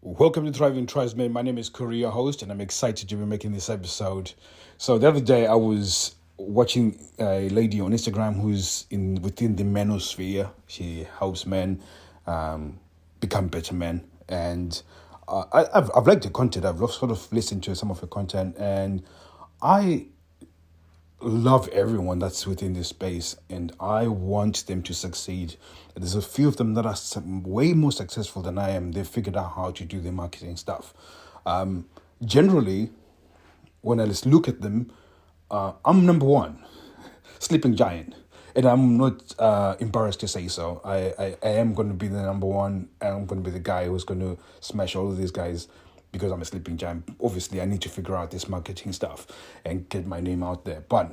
Welcome to Thriving Tribesmen. My name is Korea, your host, and I'm excited to be making this episode. So the other day, I was watching a lady on Instagram who's within the manosphere. She helps men become better men, and I've liked the content. I've sort of listened to some of her content, and I love everyone that's within this space, and I want them to succeed. There's a few of them that are way more successful than I am. They've figured out how to do their marketing stuff. Generally, when I just look at them, I'm number one, sleeping giant. And I'm not embarrassed to say so. I am going to be the number one, and I'm going to be the guy who's going to smash all of these guys because I'm a sleeping giant. Obviously, I need to figure out this marketing stuff and get my name out there. But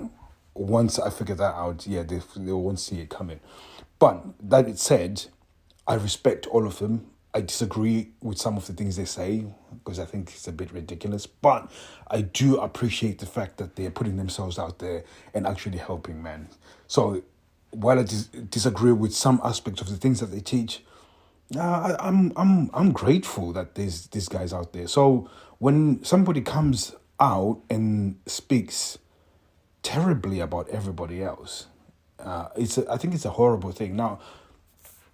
once I figure that out, they won't see it coming. But that it said, I respect all of them. I disagree with some of the things they say because I think it's a bit ridiculous. But I do appreciate the fact that they're putting themselves out there and actually helping men. So while I disagree with some aspects of the things that they teach, I'm grateful that there's these guys out there. So when somebody comes out and speaks terribly about everybody else, I think it's a horrible thing. Now,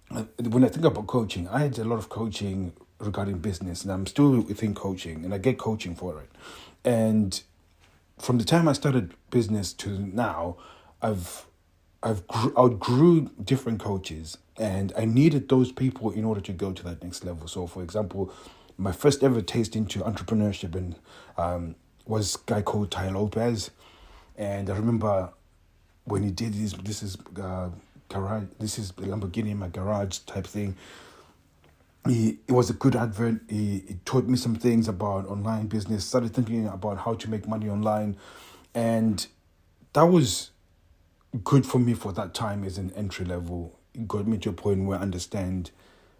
when I think about coaching, I had a lot of coaching regarding business, and I'm still within coaching, and I get coaching for it. And from the time I started business to now, outgrew different coaches, and I needed those people in order to go to that next level. So, for example, my first ever taste into entrepreneurship was a guy called Ty Lopez, and I remember when he did this is garage, this is Lamborghini in my garage type thing. It was a good advert. He taught me some things about online business. Started thinking about how to make money online, and that was good for me for that time as an entry level. It got me to a point where I understand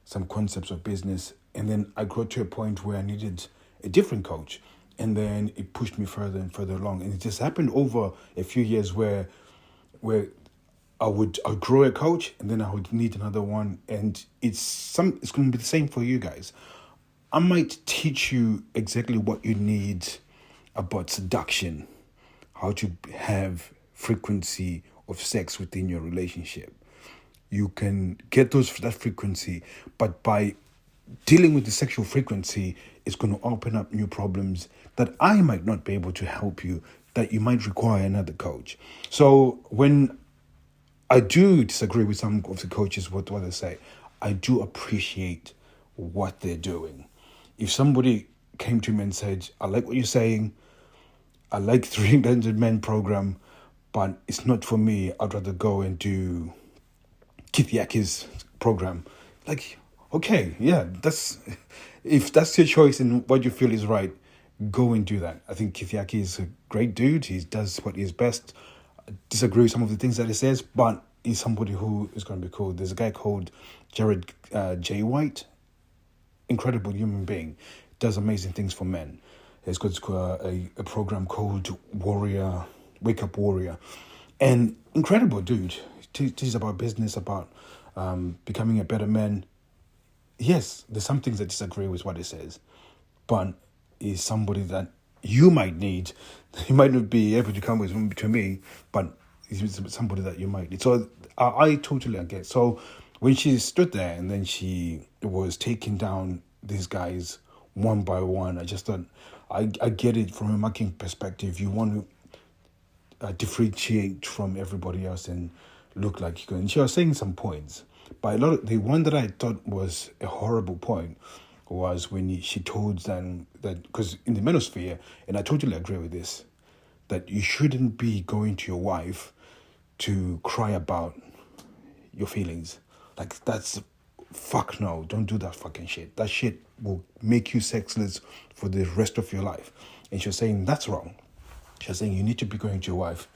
some concepts of business, and then I got to a point where I needed a different coach, and then it pushed me further and further along. And it just happened over a few years where I'd grow a coach, and then I would need another one, and it's going to be the same for you guys. I might teach you exactly what you need about seduction, how to have frequency of sex within your relationship. You can get that frequency, but by dealing with the sexual frequency, it's going to open up new problems that I might not be able to help you, that you might require another coach. So when I do disagree with some of the coaches, what they say, I do appreciate what they're doing. If somebody came to me and said, I like what you're saying, I like 300 Men program, but it's not for me, I'd rather go and do Keith Yaki's program. Like, okay, yeah, if that's your choice and what you feel is right, go and do that. I think Keith Yaki is a great dude. He does what is best. I disagree with some of the things that he says, but he's somebody who is going to be cool. There's a guy called Jared J. White, incredible human being, does amazing things for men. He's got a program called Wake Up Warrior, and incredible dude. Teaches about business, about becoming a better man. Yes, there's some things that disagree with what he says, but he's somebody that you might need. He might not be able to come with to me, but he's somebody that you might need. So I totally get. So when she stood there and then she was taking down these guys one by one, I just thought, I get it from a marketing perspective. You want to differentiate from everybody else and look like you can. And she was saying some points, but the one that I thought was a horrible point was when she told them that, because in the manosphere, and I totally agree with this, that you shouldn't be going to your wife to cry about your feelings. Like, that's, fuck no, don't do that fucking shit. That shit will make you sexless for the rest of your life. And she was saying, that's wrong. She was saying, you need to be going to your wife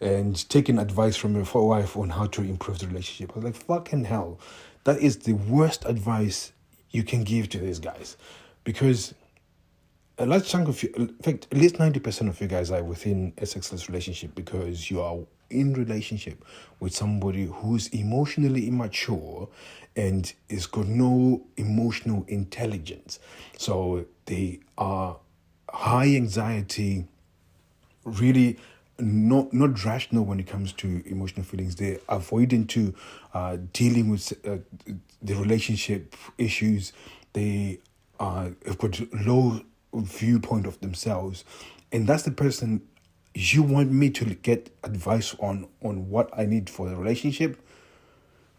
and taking advice from your wife on how to improve the relationship. I was like, fucking hell. That is the worst advice you can give to these guys. Because a large chunk of you, in fact, at least 90% of you guys are within a sexless relationship because you are in relationship with somebody who's emotionally immature and is got no emotional intelligence. So they are high anxiety, really not rational when it comes to emotional feelings. They're avoiding to dealing with the relationship issues. They have got low viewpoint of themselves, and that's the person you want me to get advice on what I need for the relationship.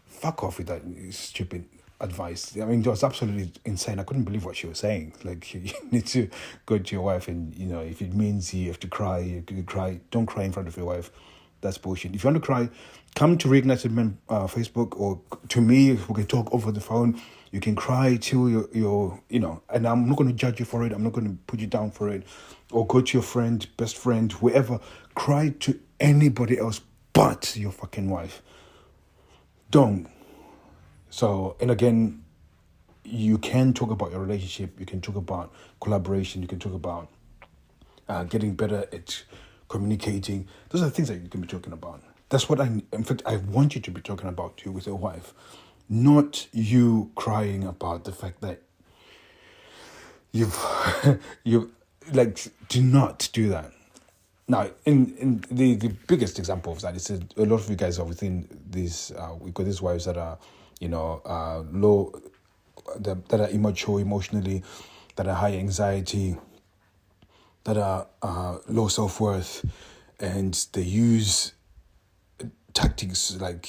Fuck off with that stupid advice. I mean, it was absolutely insane. I couldn't believe what she was saying. Like, you need to go to your wife, and if it means you have to cry, you cry. Don't cry in front of your wife. That's bullshit. If you want to cry, come to Reignited Men Facebook, or to me. We can talk over the phone. You can cry till you're and I'm not going to judge you for it. I'm not going to put you down for it. Or go to your friend, best friend, whoever. Cry to anybody else but your fucking wife. Don't. So, and again, you can talk about your relationship. You can talk about collaboration. You can talk about getting better at communicating. Those are the things that you can be talking about. That's what in fact, I want you to be talking about too with your wife. Not you crying about the fact that you do not do that. Now, in the biggest example of that is a lot of you guys are within these. We've got these wives that are, low, that are immature emotionally, that are high anxiety, that are low self-worth, and they use tactics like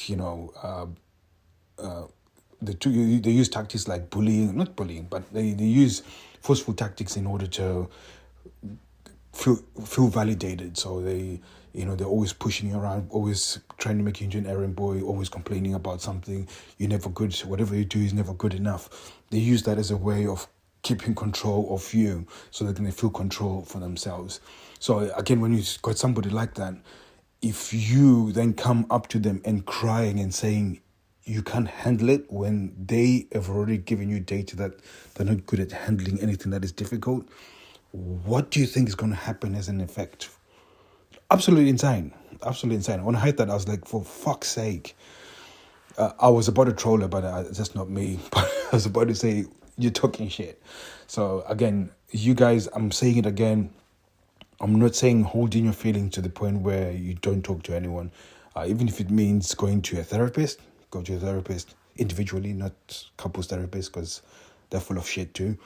they use tactics like bullying, not bullying, but they use forceful tactics in order to feel validated. So they're always pushing you around, always trying to make you into an errand boy, always complaining about something. You're never good. Whatever you do is never good enough. They use that as a way of keeping control of you, so that they feel control for themselves. So again, when you got somebody like that, if you then come up to them and crying and saying you can't handle it, when they have already given you data that they're not good at handling anything that is difficult, what do you think is going to happen as an effect? Absolutely insane. Absolutely insane. When I heard that, I was like, for fuck's sake. I was about to troll her, but that's not me. But I was about to say, you're talking shit. So again, you guys, I'm saying it again. I'm not saying holding your feelings to the point where you don't talk to anyone. Even if it means going to a therapist, go to a therapist individually, not couples therapists, because they're full of shit too.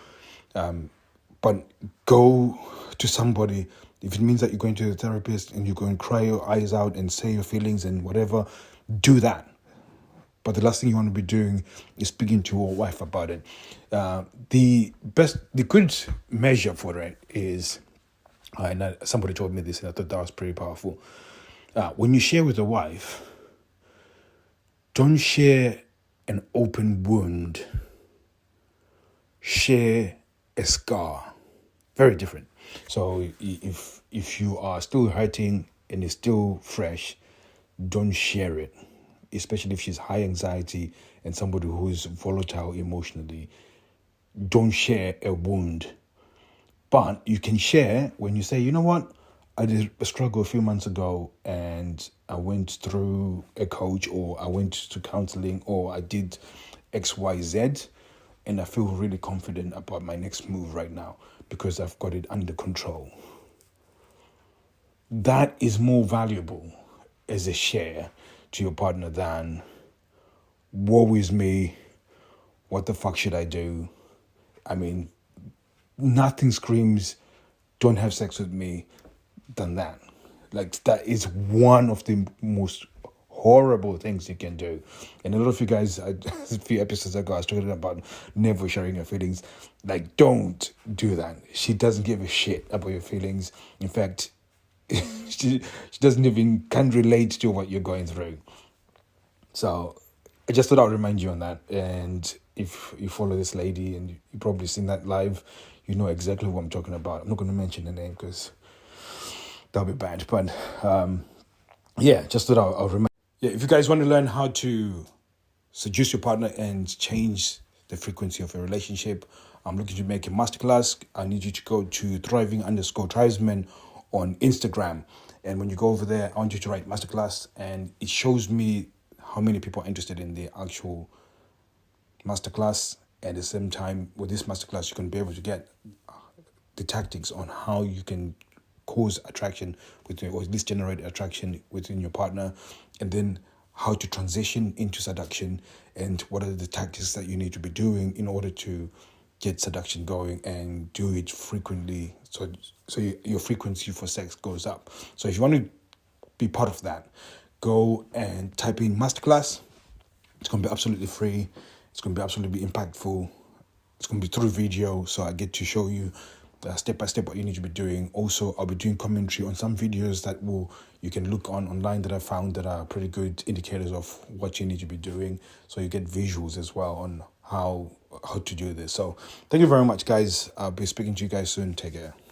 But go to somebody. If it means that you're going to a therapist and you're going to cry your eyes out and say your feelings and whatever, do that. But the last thing you want to be doing is speaking to your wife about it. The good measure for it is, and somebody told me this and I thought that was pretty powerful. When you share with a wife, don't share an open wound. Share a scar. Very different. So if you are still hurting and it's still fresh, don't share it. Especially if she's high anxiety and somebody who is volatile emotionally. Don't share a wound. But you can share when you say, you know what, I did a struggle a few months ago and I went through a coach, or I went to counseling, or I did XYZ, and I feel really confident about my next move right now because I've got it under control. That is more valuable as a share to your partner than, woe is me, what the fuck should I do? I mean, nothing screams don't have sex with me than that. Like, that is one of the most horrible things you can do. And a lot of you guys, a few episodes ago, I was talking about never sharing your feelings. Like, don't do that. She doesn't give a shit about your feelings. In fact, she can't relate to what you're going through. So I just thought I'd remind you on that. And if you follow this lady and you've probably seen that live, you know exactly what I'm talking about. I'm not going to mention the name because that'll be bad. But just thought I'll remind you. If you guys want to learn how to seduce your partner and change the frequency of your relationship, I'm looking to make a masterclass. I need you to go to thriving_tribesmen on Instagram. And when you go over there, I want you to write masterclass, and it shows me how many people are interested in the actual masterclass. At the same time, with this masterclass, you can be able to get the tactics on how you can cause attraction within, or at least generate attraction within your partner, and then how to transition into seduction, and what are the tactics that you need to be doing in order to get seduction going and do it frequently, so your frequency for sex goes up. So if you want to be part of that, go and type in masterclass. It's going to be absolutely free. It's going to be absolutely impactful. It's going to be through video, so I get to show you step by step what you need to be doing. Also, I'll be doing commentary on some videos that you can look online that I found that are pretty good indicators of what you need to be doing, so you get visuals as well on how to do this. So thank you very much, guys. I'll be speaking to you guys soon. Take care.